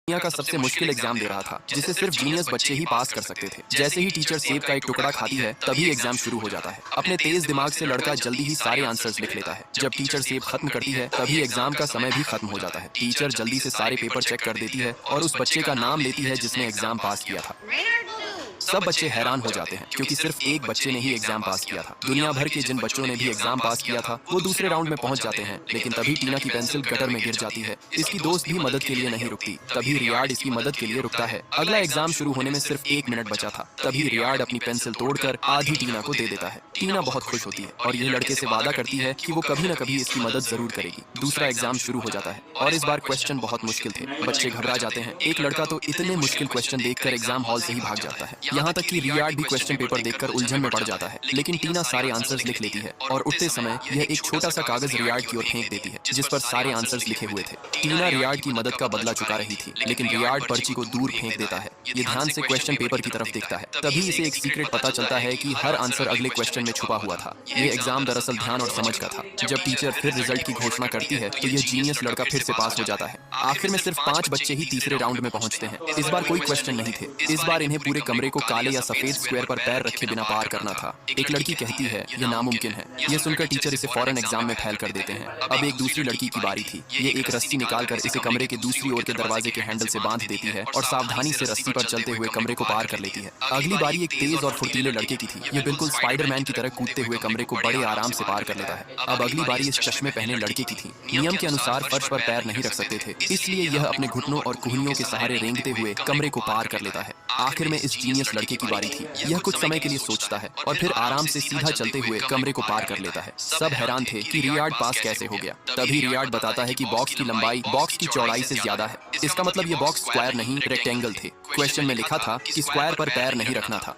दुनिया का सबसे मुश्किल एग्जाम दे रहा था जिसे सिर्फ जीनियस बच्चे ही पास कर सकते थे। जैसे ही टीचर सेब का एक टुकड़ा खाती है तभी एग्जाम शुरू हो जाता है। अपने तेज दिमाग से लड़का जल्दी ही सारे आंसर्स लिख लेता है। जब टीचर सेब खत्म करती है तभी एग्जाम का समय भी खत्म हो जाता है। टीचर जल्दी से सारे पेपर चेक कर देती है और उस बच्चे का नाम लेती है जिसने एग्जाम पास किया था। सब बच्चे हैरान हो जाते हैं क्योंकि सिर्फ एक बच्चे ने ही एग्जाम पास किया था। दुनिया भर के जिन बच्चों ने भी एग्जाम पास किया था वो दूसरे राउंड में पहुंच जाते हैं, लेकिन तभी टीना की पेंसिल गटर में गिर जाती है। इसकी दोस्त भी मदद के लिए नहीं रुकती, तभी रियार्ड इसकी मदद के लिए रुकता है। अगला एग्जाम शुरू होने में सिर्फ 1 मिनट बचा था, तभी रियार्ड अपनी पेंसिल तोड़कर आधी टीना को दे देता है। टीना बहुत खुश होती है और ये लड़के से वादा करती है कि वो कभी न कभी इसकी मदद जरूर करेगी। दूसरा एग्जाम शुरू हो जाता है और इस बार क्वेश्चन बहुत मुश्किल थे। बच्चे घबरा जाते हैं। एक लड़का तो इतने मुश्किल क्वेश्चन देखकर एग्जाम हॉल से ही भाग जाता है। यहाँ तक कि रियार्ड भी क्वेश्चन पेपर देखकर उलझन में पड़ जाता है, लेकिन टीना सारे आंसर्स लिख लेती है और उठते समय यह एक छोटा सा कागज रियार्ड की ओर फेंक देती है जिस पर सारे आंसर्स लिखे हुए थे। टीना रियार्ड की मदद का बदला चुका रही थी, लेकिन रियार्ड पर्ची को दूर फेंक देता है। ये ध्यान से क्वेश्चन पेपर की तरफ देखता है, तभी इसे एक सीक्रेट पता चलता है कि हर आंसर अगले क्वेश्चन में छुपा हुआ था। ये एग्जाम दरअसल ध्यान और समझ का था। जब टीचर फिर रिजल्ट की घोषणा करती है तो यह जीनियस लड़का फिर से पास हो जाता है। आखिर में सिर्फ 5 बच्चे ही तीसरे राउंड में पहुंचते हैं। इस बार कोई क्वेश्चन नहीं थे। इस बार इन्हें पूरे कमरे को काले या सफेद स्क्वायर पर पैर रखे बिना पार करना था। एक लड़की कहती है यह नामुमकिन है। यह सुनकर टीचर इसे फौरन एग्जाम में फेल कर देते हैं। अब एक दूसरी लड़की की बारी थी। ये एक रस्सी निकालकर इसे कमरे के दूसरी ओर के दरवाजे के हैंडल से बांध देती है और सावधानी से रस्सी पर चलते हुए कमरे को पार कर लेती है। अगली बारी एक तेज और फुर्तीले लड़के की थी। ये बिल्कुल स्पाइडरमैन की तरह कूदते हुए कमरे को बड़े आराम से पार कर लेता है। अब अगली बारी इस चश्मे पहने लड़के की थी। नियम के अनुसार फर्श पर पैर नहीं रख सकते थे, इसलिए यह अपने घुटनों और कुहनियों के सहारे रेंगते हुए कमरे को पार कर लेता है। आखिर में इस जीनियस लड़के की बारी थी। यह कुछ समय के लिए सोचता है और फिर आराम से सीधा चलते हुए कमरे को पार कर लेता है। सब हैरान थे कि रियार्ड पास कैसे हो गया। तभी रियार्ड बताता है कि बॉक्स की लंबाई बॉक्स की चौड़ाई से ज्यादा है। इसका मतलब ये बॉक्स स्क्वायर नहीं रेक्टेंगल थे। क्वेश्चन में लिखा था कि स्क्वायर पर पैर नहीं रखना था,